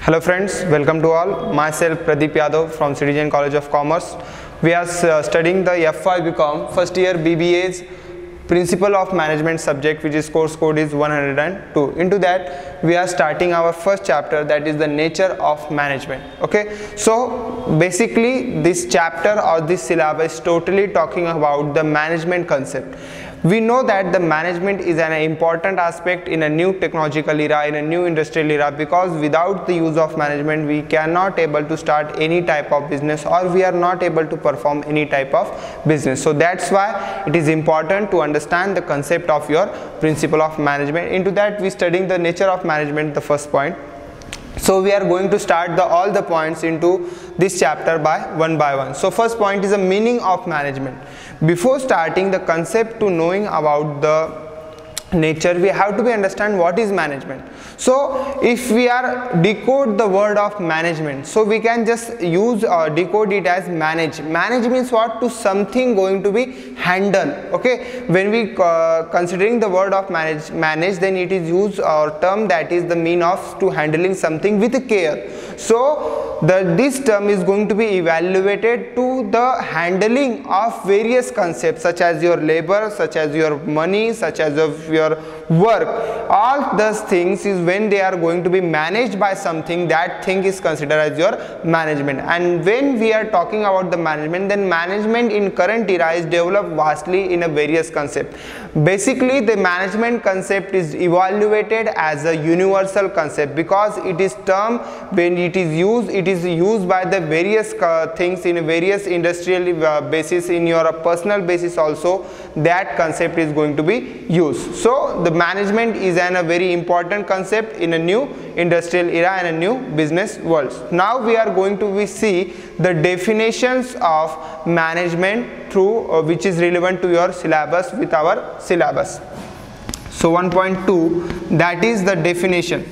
Hello friends, welcome to all. Myself Pradeep Yadav from cdjcollege College of Commerce. We are studying the F5 BCom first year BBA's Principle of Management subject, which is course code is 102. Into that we are starting our first chapter, that is the nature of management. Okay, so basically this chapter or this syllabus is totally talking about the management concept. We know that the management is an important aspect in a new technological era, in a new industrial era, because without the use of management we cannot able to start any type of business, or we are not able to perform any type of business. So that's why it is important to understand the concept of your principle of management. Into that we studying the nature of management, the first point. So we are going to start all the points into this chapter by one. So first point is the meaning of management. Before starting the concept to knowing about the nature, we have to understand what is management. So if we are decode the word of management, so we can just use or decode it as manage. Manage means what? To something going to be handled. Okay, when we considering the word of manage, then it is used or term that is the mean of to handling something with care. So this term is going to be evaluated to the handling of various concepts such as your labor, such as your money, such as of your work. All those things is when they are going to be managed by something, that thing is considered as your management. And when we are talking about the management, then management in current era is developed vastly in a various concept. Basically the management concept is evaluated as a universal concept, because it is term when it is used by the various things in various industrial basis, in your personal basis also that concept is going to be used. So the management is a very important concept in a new industrial era and a new business world. Now we are going to see the definitions of management through which is relevant to your syllabus with our syllabus. So 1.2, that is the definition.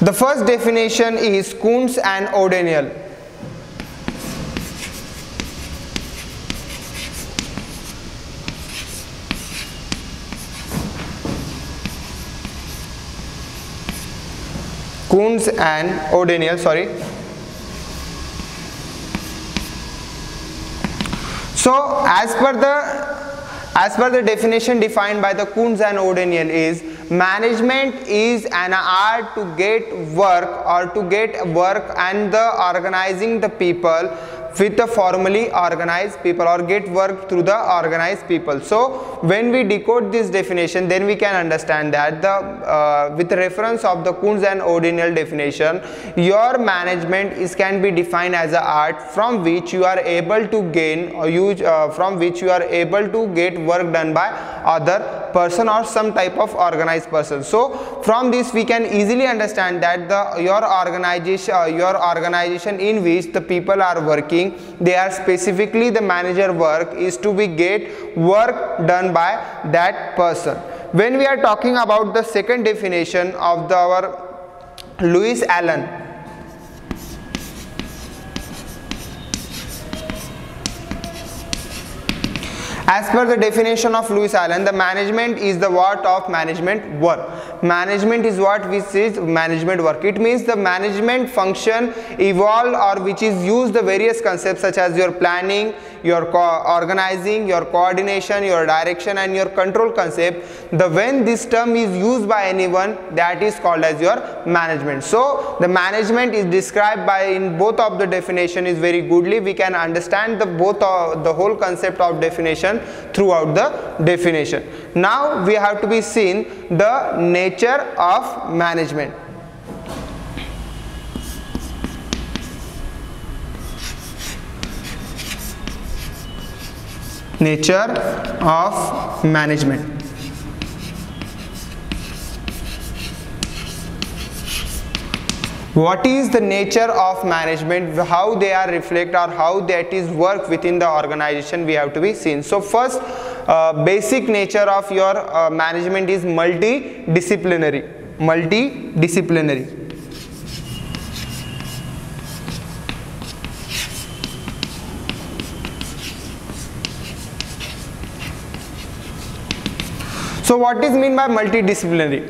The first definition is Kuntz and O'Daniel. Kuntz and O'Daniel, sorry. So as per the definition defined by the Kuntz and O'Daniel is, management is an art to get work and the organizing the people with the formally organized people, or get work through the organized people. So when we decode this definition, then we can understand that the with reference of the Kuntz and O'Daniel definition, your management can be defined as an art from which you are able to gain or use from which you are able to get work done by other person or some type of organized person. So from this we can easily understand that your organization in which the people are working, they are specifically the manager work is to be get work done by that person. When we are talking about the second definition of our Lewis Allen, as per the definition of Lewis Allen, the management is the what of management work. Management is what which is management work. It means the management function evolve or which is used the various concepts such as your planning, your organizing, your coordination, your direction and your control concept. When this term is used by anyone, that is called as your management. So the management is described by in both of the definition is very goodly. We can understand the whole concept of definition throughout the definition. Now we have to be seen the nature of management. Nature of management. What is the nature of management, how they are reflect or how that is work within the organization, we have to be seen. So first basic nature of your management is multidisciplinary. So what is mean by multidisciplinary?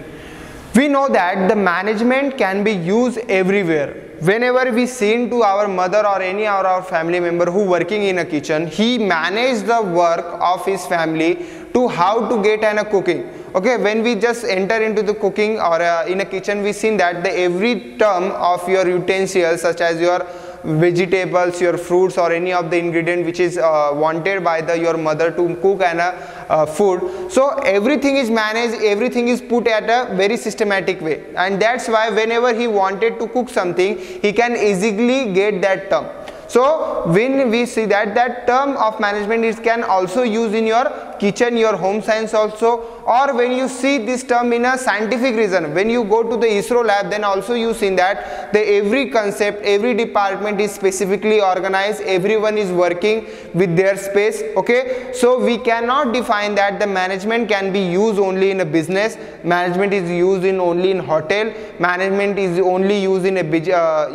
We know that the management can be used everywhere. Whenever we seen to our mother or any of our family member who working in a kitchen, he managed the work of his family to how to get a cooking. Okay, when we just enter into the cooking or in a kitchen, we seen that the every term of your utensils, such as your vegetables, your fruits, or any of the ingredient which is wanted by your mother to cook food, so everything is managed, everything is put at a very systematic way, and that's why whenever he wanted to cook something, he can easily get that term. So when we see that term of management is can also use in your kitchen, your home science also, or when you see this term in a scientific reason, when you go to the ISRO lab, then also you see that the every concept, every department is specifically organized, everyone is working with their space. Okay, so we cannot define that the management can be used only in a business, management is used in only in hotel, management is only used in a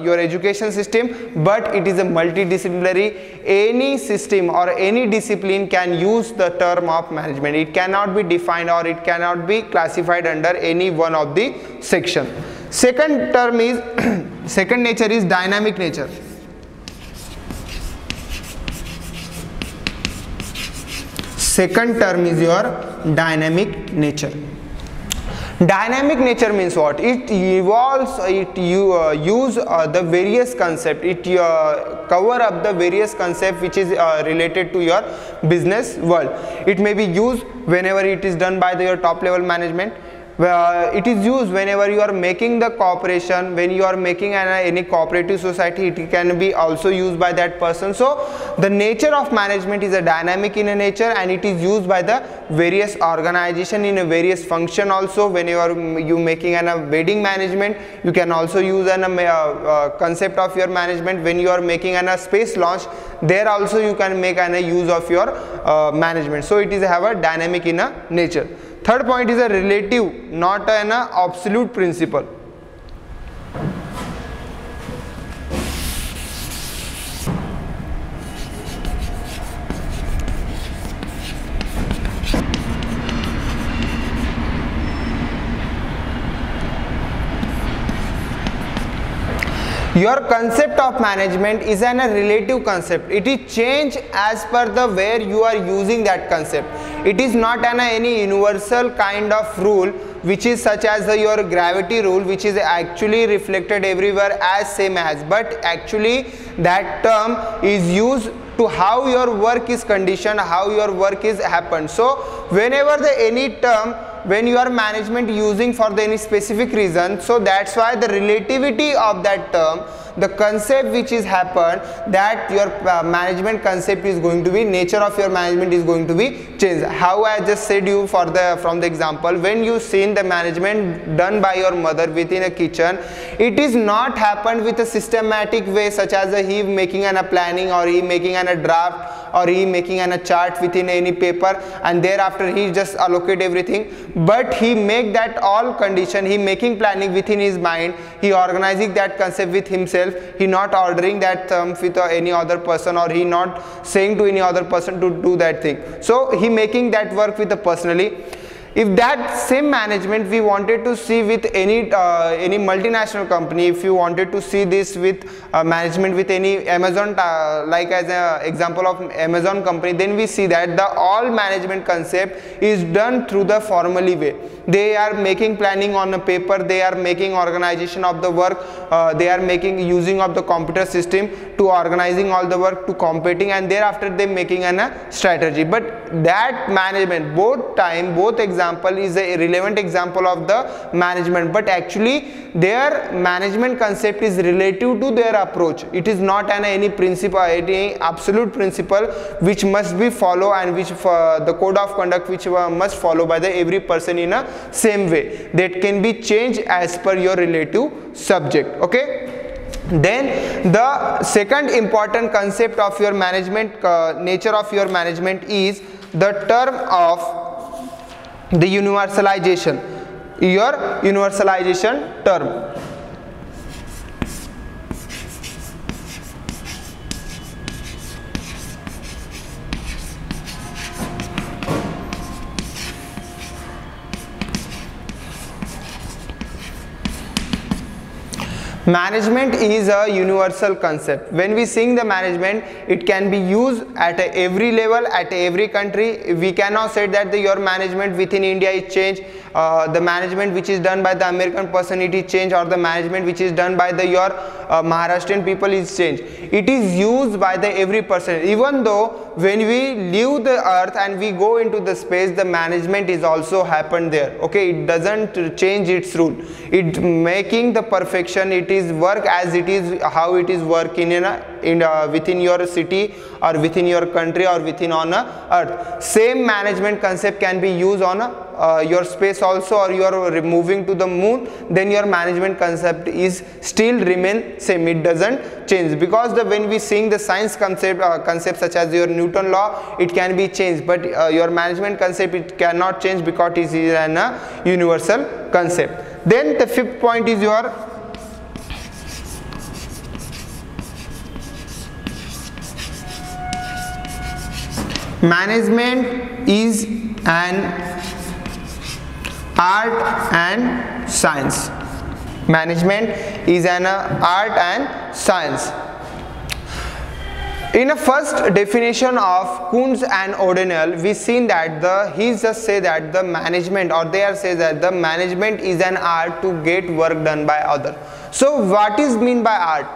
your education system, but it is a multidisciplinary. Any system or any discipline can use the term of management. It cannot be defined or it cannot be classified under any one of the section. Second term is second nature is dynamic nature. Second term is your dynamic nature. Dynamic nature means what? It evolves, it use the various concept, it cover up the various concept which is related to your business world. It may be used whenever it is done by your top level management. It is used whenever you are making the corporation, when you are making any cooperative society, it can be also used by that person. So the nature of management is a dynamic in a nature, and it is used by the various organization in a various function also. Whenever you making a wedding management, you can also use a concept of your management. When you are making a space launch, there also you can make a use of your management. So it is have a dynamic in a nature. Third point is a relative, not an absolute principle. Your concept of management is a relative concept. It is changed as per the where you are using that concept. It is not any universal kind of rule which is such as your gravity rule, which is actually reflected everywhere as same as, but actually that term is used to how your work is conditioned, how your work is happened. So whenever any term, when you are management using for any specific reason, so that's why the relativity of that term, the concept which is happened, that your management concept is going to be, nature of your management is going to be changed. How I just said you from the example, when you seen the management done by your mother within a kitchen, it is not happened with a systematic way, such as he making a planning, or he making a draft, or he making a chart within any paper, and thereafter he just allocate everything. But he make that all condition, he making planning within his mind, he organizing that concept with himself, he not ordering that with any other person, or he not saying to any other person to do that thing. So he making that work with the personally. If that same management we wanted to see with any multinational company, if you wanted to see this with management with any Amazon, like as an example of Amazon company, then we see that the all management concept is done through the formally way. They are making planning on a paper, they are making organization of the work, they are making using of the computer system to organizing all the work, to competing, and thereafter they making a strategy. But that management, both examples is a relevant example of the management, but actually their management concept is relative to their approach. It is not any principle, any absolute principle which must be followed, and which the code of conduct which must follow by the every person in a same way. That can be changed as per your relative subject. Okay. Then the second important concept of your management, nature of your management, is the term of the universalization, your universalization term. Management is a universal concept. When we sing the management, it can be used at every level, at every country. We cannot say that your management within India is changed, the management which is done by the American person it is changed, or the management which is done by your Maharashtrian people is changed. It is used by the every person. Even though when we leave the earth and we go into the space, the management is also happened there. Okay, it doesn't change its rule. It making the perfection. It is work as it is, how it is working within your city or within your country or within on earth. Same management concept can be used on your space also, or you are moving to the moon, then your management concept is still remain same. It doesn't change, because when we sing the science concept such as your Newton law, it can be changed, but your management concept it cannot change because it is an universal concept. Then the fifth point is your management is an art and science. Management is an art and science. In a first definition of Kuntz and O'Donnell, we seen that he just say that the management, or they are say that the management is an art to get work done by other. So what is mean by art?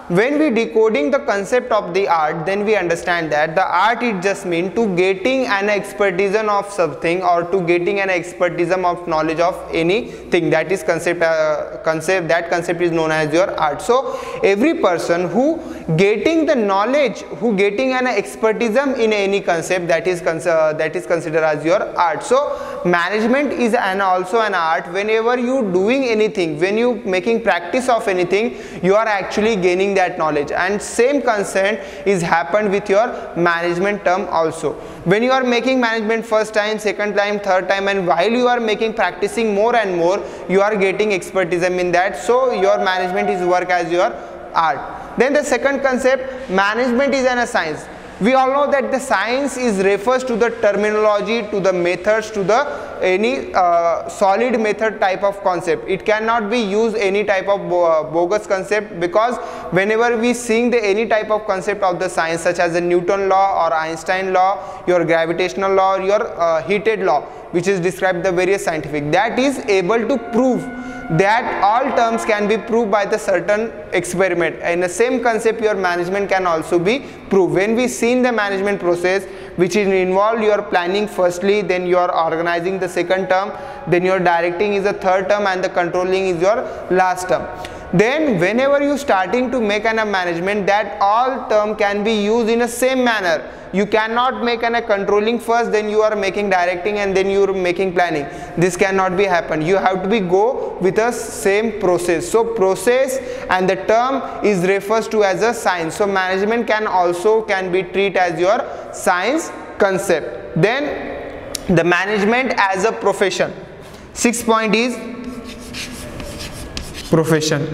When we decoding the concept of the art, then we understand that the art it just mean to getting an expertise of something, or to getting an expertise of knowledge of anything. That is that concept is known as your art. So every person who getting the knowledge, who getting an expertise in any concept, that is considered as your art. So management is also an art. Whenever you doing anything, when you making practice of anything, you are actually gaining that knowledge, and same concept is happened with your management term also. When you are making management first time, second time, third time, and while you are making practicing more and more, you are getting expertise in that, so your management is work as your art. Then the second concept, management is a science. We all know that the science is refers to the terminology, to the methods, to the any solid method type of concept. It cannot be used any type of bogus concept, because whenever we sing the any type of concept of the science such as the Newton law or Einstein law, your gravitational law, or your heated law, which is described the various scientific, that is able to prove that all terms can be proved by the certain experiment. In the same concept, your management can also be proved. When we see in the management process, which is involved your planning firstly, then you are organizing the second term, then your directing is the third term, and the controlling is your last term. Then whenever you starting to make an management, that all term can be used in a same manner. You cannot make a controlling first, then you are making directing, and then you are making planning. This cannot be happen. You have to be go with a same process. So process and the term is refers to as a science. So management can be treated as your science concept. Then the management as a profession. 6th point is profession.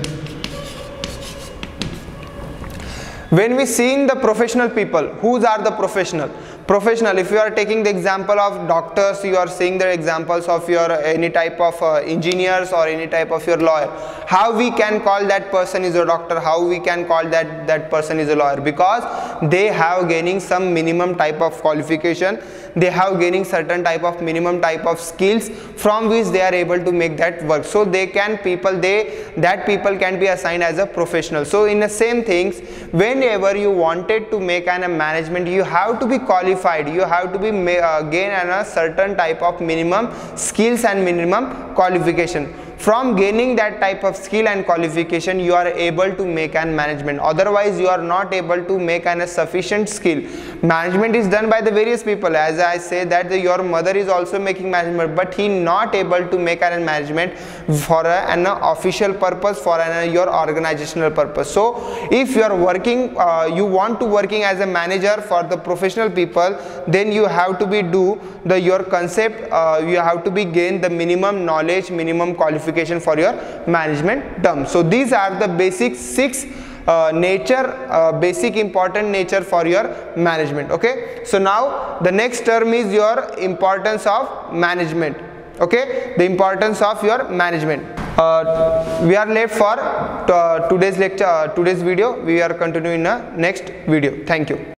When we see in the professional people, whose are the professional? Professional, if you are taking the example of doctors, you are seeing the examples of your any type of engineers or any type of your lawyer. How we can call that person is a doctor? How we can call that person is a lawyer? Because they have gaining some minimum type of qualification. They have gaining certain type of minimum type of skills from which they are able to make that work. So that people can be assigned as a professional. So in the same things, whenever you wanted to make a management, you have to be qualified. You have to be gain a certain type of minimum skills and minimum qualification. From gaining that type of skill and qualification, you are able to make an management. Otherwise, you are not able to make a sufficient skill. Management is done by the various people. As I say that your mother is also making management, but he not able to make an management for an official purpose, for your organizational purpose. So if you are working, you want to working as a manager for the professional people, then you have to be your concept. You have to be gain the minimum knowledge, minimum qualification for your management term. So these are the basic 6 basic important nature for your management. Okay, so now the next term is your importance of management. Okay, the importance of your management. We are late for today's lecture, today's video. We are continuing in the next video. Thank you.